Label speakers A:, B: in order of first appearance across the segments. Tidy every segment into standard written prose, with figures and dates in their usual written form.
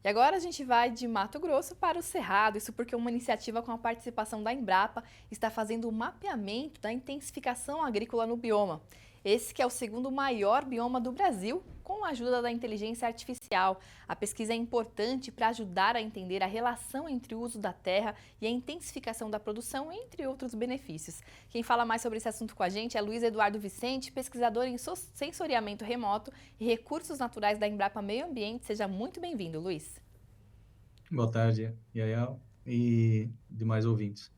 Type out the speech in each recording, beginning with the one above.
A: E agora a gente vai de Mato Grosso para o Cerrado, isso porque uma iniciativa com a participação da Embrapa está fazendo o mapeamento da intensificação agrícola no bioma. Esse que é o segundo maior bioma do Brasil, com a ajuda da inteligência artificial. A pesquisa é importante para ajudar a entender a relação entre o uso da terra e a intensificação da produção, entre outros benefícios. Quem fala mais sobre esse assunto com a gente é Luiz Eduardo Vicente, pesquisador em sensoriamento remoto e recursos naturais da Embrapa Meio Ambiente. Seja muito bem-vindo, Luiz.
B: Boa tarde, Yael e demais ouvintes.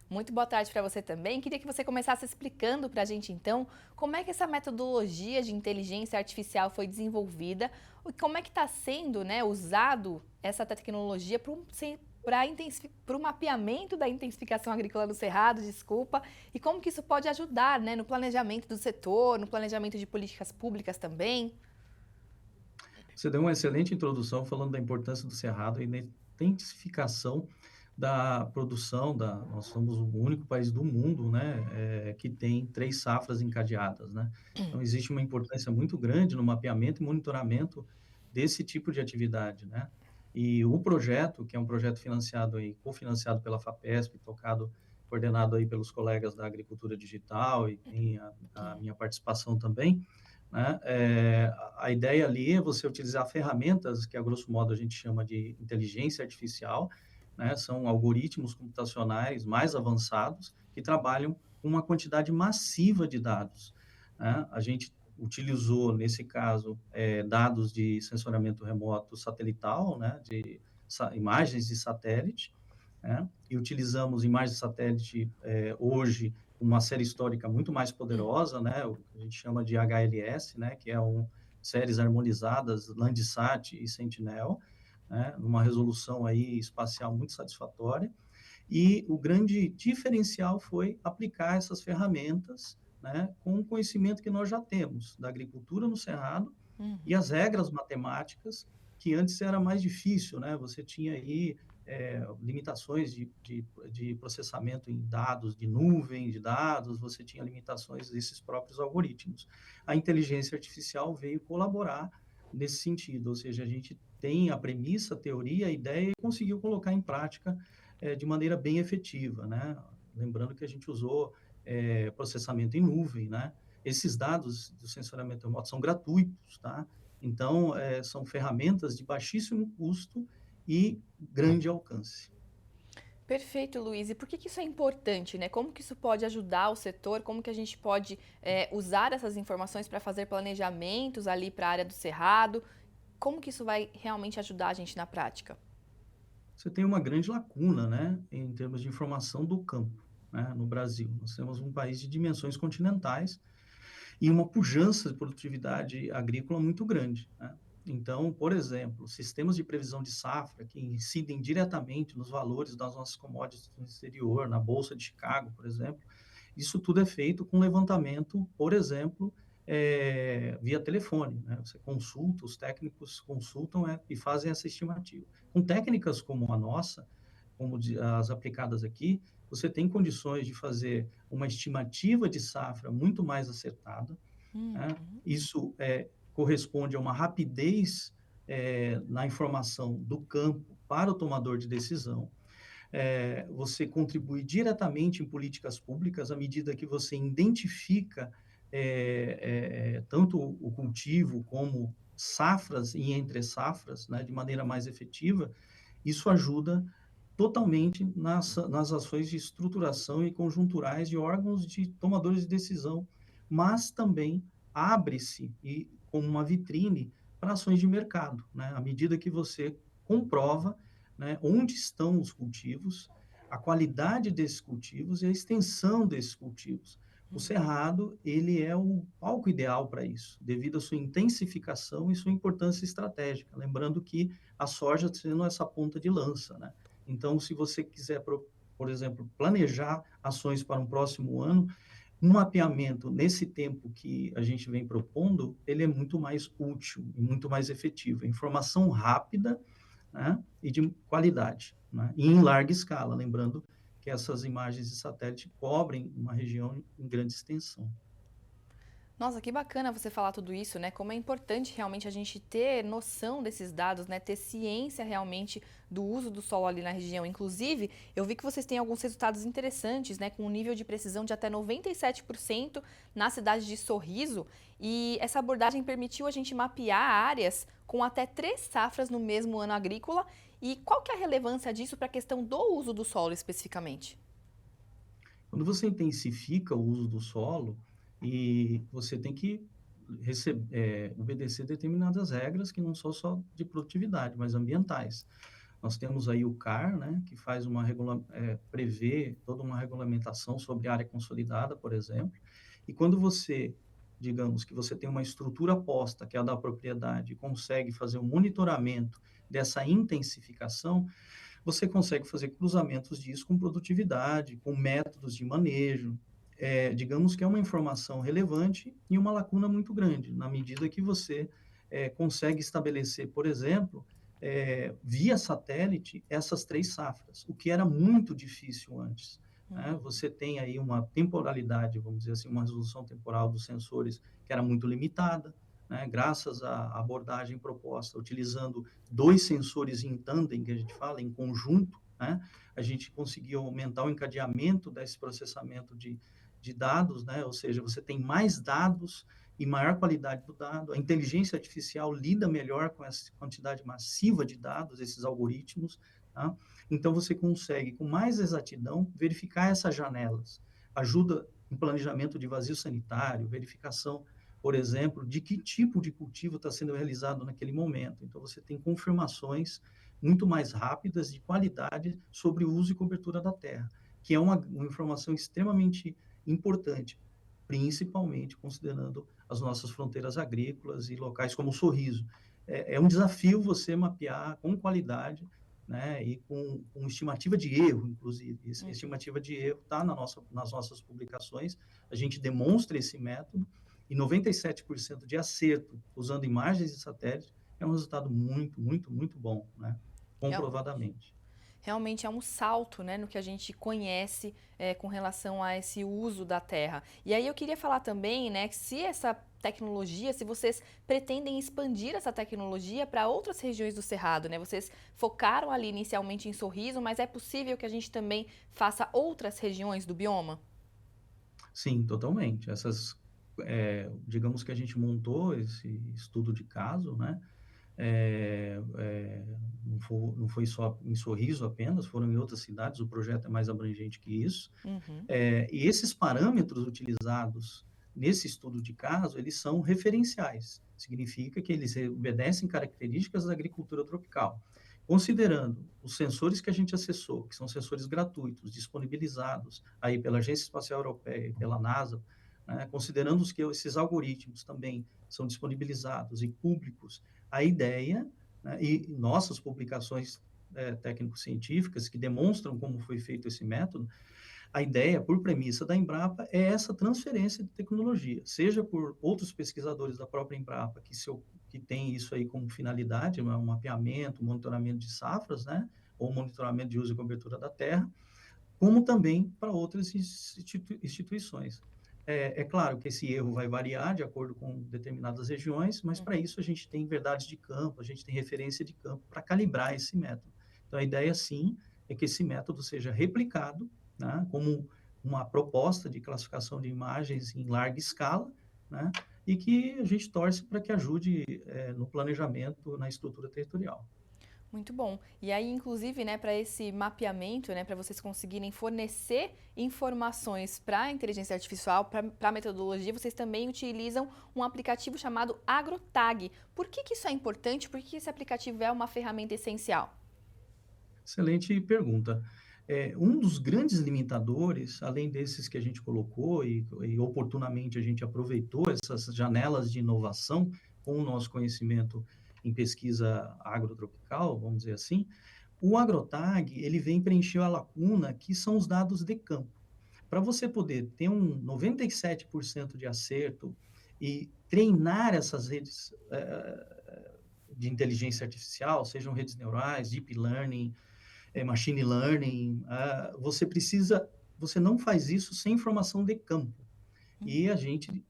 A: Muito boa tarde para você também. Queria que você começasse explicando para a gente, então, como é que essa metodologia de inteligência artificial foi desenvolvida e como é que está sendo, né, usado essa tecnologia para o mapeamento da intensificação agrícola no Cerrado, desculpa, e como que isso pode ajudar, né, no planejamento do setor, no planejamento de políticas públicas também.
B: Você deu uma excelente introdução falando da importância do cerrado e da intensificação da produção. Nós somos o único país do mundo, né, que tem 3 safras encadeadas, né? Então, existe uma importância muito grande no mapeamento e monitoramento desse tipo de atividade, né? E o projeto, que é um projeto financiado aí, cofinanciado pela FAPESP, coordenado aí pelos colegas da Agricultura Digital e tem a minha participação também, né? A ideia ali é você utilizar ferramentas que, a grosso modo, a gente chama de inteligência artificial, né? São algoritmos computacionais mais avançados que trabalham com uma quantidade massiva de dados, né? A gente utilizou, nesse caso, dados de sensoriamento remoto satelital, né? De imagens de satélite, né? E utilizamos imagens de satélite hoje uma série histórica muito mais poderosa, né? O que a gente chama de HLS, né? Que é séries harmonizadas Landsat e Sentinel, né? Numa resolução aí espacial muito satisfatória. E o grande diferencial foi aplicar essas ferramentas, né? Com o conhecimento que nós já temos da agricultura no Cerrado e
A: Uhum.
B: as regras matemáticas, que antes era mais difícil, né? Você tinha aí limitações de processamento em dados, de nuvem de dados, você tinha limitações desses próprios algoritmos. A inteligência artificial veio colaborar nesse sentido, ou seja, a gente tem a premissa, a teoria, a ideia e conseguiu colocar em prática de maneira bem efetiva, né? Lembrando que a gente usou processamento em nuvem, né? Esses dados do sensoriamento remoto são gratuitos, tá? Então, são ferramentas de baixíssimo custo e grande alcance.
A: Perfeito, Luiz. E por que isso é importante, né? Como que isso pode ajudar o setor? Como que a gente pode usar essas informações para fazer planejamentos ali para a área do cerrado? Como que isso vai realmente ajudar a gente na prática?
B: Você tem uma grande lacuna, né, em termos de informação do campo, né, no Brasil. Nós temos um país de dimensões continentais e uma pujança de produtividade agrícola muito grande, né? Então, por exemplo, sistemas de previsão de safra que incidem diretamente nos valores das nossas commodities no exterior, na Bolsa de Chicago, por exemplo, isso tudo é feito com levantamento, por exemplo, via telefone, né? Você consulta, os técnicos consultam e fazem essa estimativa. Com técnicas como a nossa, como as aplicadas aqui, você tem condições de fazer uma estimativa de safra muito mais acertada, né?
A: Uhum.
B: Isso corresponde a uma rapidez na informação do campo para o tomador de decisão. Você contribui diretamente em políticas públicas à medida que você identifica tanto o cultivo como safras e entre safras, né, de maneira mais efetiva. Isso ajuda totalmente nas ações de estruturação e conjunturais de órgãos de tomadores de decisão, mas também abre-se como uma vitrine para ações de mercado, né? À medida que você comprova, né, onde estão os cultivos, a qualidade desses cultivos e a extensão desses cultivos. O cerrado, ele é o palco ideal para isso, devido à sua intensificação e sua importância estratégica. Lembrando que a soja sendo essa ponta de lança, né? Então, se você quiser, por exemplo, planejar ações para um próximo ano, um mapeamento nesse tempo que a gente vem propondo, ele é muito mais útil e muito mais efetivo. Informação rápida, né, e de qualidade, né, e em larga escala, lembrando que essas imagens de satélite cobrem uma região em grande extensão.
A: Nossa, que bacana você falar tudo isso, né? Como é importante realmente a gente ter noção desses dados, né? Ter ciência realmente do uso do solo ali na região. Inclusive, eu vi que vocês têm alguns resultados interessantes, né? Com um nível de precisão de até 97% na cidade de Sorriso. E essa abordagem permitiu a gente mapear áreas com até 3 safras no mesmo ano agrícola. E qual que é a relevância disso para a questão do uso do solo especificamente?
B: Quando você intensifica o uso do solo, e você tem que obedecer determinadas regras que não são só de produtividade, mas ambientais. Nós temos aí o CAR, né, que faz prevê toda uma regulamentação sobre área consolidada, por exemplo, e quando você, digamos que você tem uma estrutura posta, que é a da propriedade, e consegue fazer um monitoramento dessa intensificação, você consegue fazer cruzamentos disso com produtividade, com métodos de manejo. Digamos que é uma informação relevante e uma lacuna muito grande, na medida que você consegue estabelecer, por exemplo, via satélite, essas 3 safras, o que era muito difícil antes. Né? Você tem aí uma temporalidade, vamos dizer assim, uma resolução temporal dos sensores que era muito limitada, né? Graças à abordagem proposta, utilizando 2 sensores em tandem, que a gente fala, em conjunto, né? A gente conseguiu aumentar o encadeamento desse processamento de dados, né? Ou seja, você tem mais dados e maior qualidade do dado. A inteligência artificial lida melhor com essa quantidade massiva de dados, esses algoritmos, tá? Então, você consegue, com mais exatidão, verificar essas janelas. Ajuda em planejamento de vazio sanitário, verificação, por exemplo, de que tipo de cultivo está sendo realizado naquele momento. Então, você tem confirmações muito mais rápidas, de qualidade, sobre o uso e cobertura da terra, que é uma informação extremamente importante, principalmente considerando as nossas fronteiras agrícolas e locais como o Sorriso. É um desafio você mapear com qualidade, né, e com estimativa de erro, inclusive. Estimativa de erro está nas nossas publicações, a gente demonstra esse método, e 97% de acerto usando imagens de satélite é um resultado muito, muito, muito bom, né? Comprovadamente.
A: Realmente é um salto, né, no que a gente conhece com relação a esse uso da terra. E aí eu queria falar também, né, que se essa tecnologia, se vocês pretendem expandir essa tecnologia para outras regiões do Cerrado, né? Vocês focaram ali inicialmente em Sorriso, mas é possível que a gente também faça outras regiões do bioma?
B: Sim, totalmente. Digamos que a gente montou esse estudo de caso, né? Não foi só em Sorriso apenas, foram em outras cidades, o projeto é mais abrangente que isso.
A: Uhum.
B: E esses parâmetros utilizados nesse estudo de caso, eles são referenciais. Significa que eles obedecem características da agricultura tropical. Considerando os sensores que a gente acessou, que são sensores gratuitos, disponibilizados aí pela Agência Espacial Europeia e pela NASA, né, considerando que esses algoritmos também são disponibilizados e públicos, a ideia, né, e nossas publicações técnico-científicas que demonstram como foi feito esse método, a ideia, por premissa da Embrapa, é essa transferência de tecnologia, seja por outros pesquisadores da própria Embrapa, que tem isso aí como finalidade, um mapeamento, um monitoramento de safras, né, ou monitoramento de uso e cobertura da terra, como também para outras instituições. É claro que esse erro vai variar de acordo com determinadas regiões, mas para isso a gente tem verdades de campo, a gente tem referência de campo para calibrar esse método. Então, a ideia, sim, é que esse método seja replicado, né, como uma proposta de classificação de imagens em larga escala, né, e que a gente torce para que ajude no planejamento, na estrutura territorial.
A: Muito bom. E aí, inclusive, né, para esse mapeamento, né, para vocês conseguirem fornecer informações para a inteligência artificial, para a metodologia, vocês também utilizam um aplicativo chamado AgroTag. Por que isso é importante? Por que esse aplicativo é uma ferramenta essencial?
B: Excelente pergunta. Um dos grandes limitadores, além desses que a gente colocou e oportunamente a gente aproveitou essas janelas de inovação com o nosso conhecimento em pesquisa agrotropical, vamos dizer assim, o AgroTag, ele vem preencher a lacuna que são os dados de campo. Para você poder ter um 97% de acerto e treinar essas redes de inteligência artificial, sejam redes neurais, deep learning, machine learning, você não faz isso sem informação de campo. E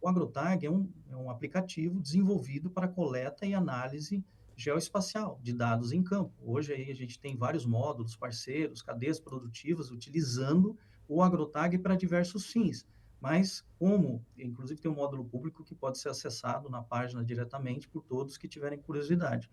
B: o AgroTag é um aplicativo desenvolvido para coleta e análise geoespacial de dados em campo. Hoje aí a gente tem vários módulos, parceiros, cadeias produtivas utilizando o AgroTag para diversos fins. Mas inclusive tem um módulo público que pode ser acessado na página diretamente por todos que tiverem curiosidade.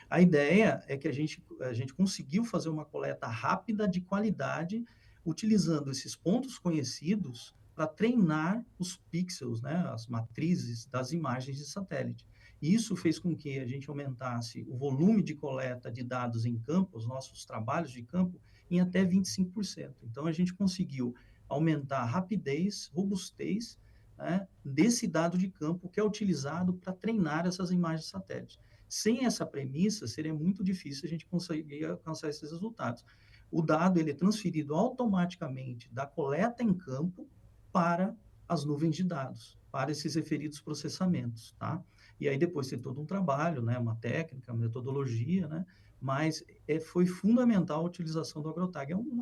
B: A ideia é que a gente conseguiu fazer uma coleta rápida de qualidade, utilizando esses pontos conhecidos para treinar os pixels, né, as matrizes das imagens de satélite. E isso fez com que a gente aumentasse o volume de coleta de dados em campo, os nossos trabalhos de campo, em até 25%. Então, a gente conseguiu aumentar a rapidez, robustez, né, desse dado de campo que é utilizado para treinar essas imagens de satélite. Sem essa premissa, seria muito difícil a gente conseguir alcançar esses resultados. O dado ele é transferido automaticamente da coleta em campo para as nuvens de dados, para esses referidos processamentos, tá? E aí depois tem todo um trabalho, né, uma técnica, metodologia, né, mas foi fundamental a utilização do AgroTag. É um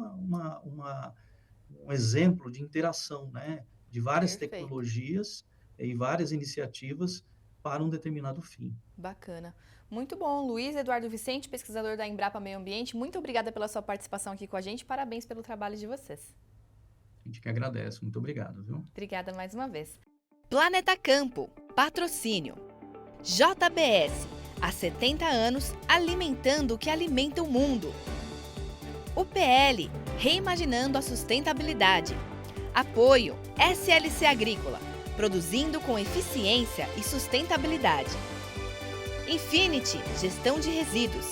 B: exemplo de interação, né, de várias
A: Perfeito.
B: tecnologias e várias iniciativas para um determinado fim.
A: Bacana. Muito bom. Luiz Eduardo Vicente, pesquisador da Embrapa Meio Ambiente, muito obrigada pela sua participação aqui com a gente. Parabéns pelo trabalho de vocês.
B: A gente que agradece. Muito obrigado, viu?
A: Obrigada mais uma vez. Planeta Campo, patrocínio. JBS, há 70 anos alimentando o que alimenta o mundo. UPL, reimaginando a sustentabilidade. Apoio SLC Agrícola, produzindo com eficiência e sustentabilidade. Infinity, gestão de resíduos.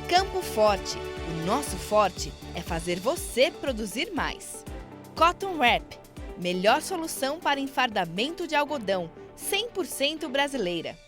A: Campo Forte, o nosso forte é fazer você produzir mais. Cotton Wrap, melhor solução para enfardamento de algodão, 100% brasileira.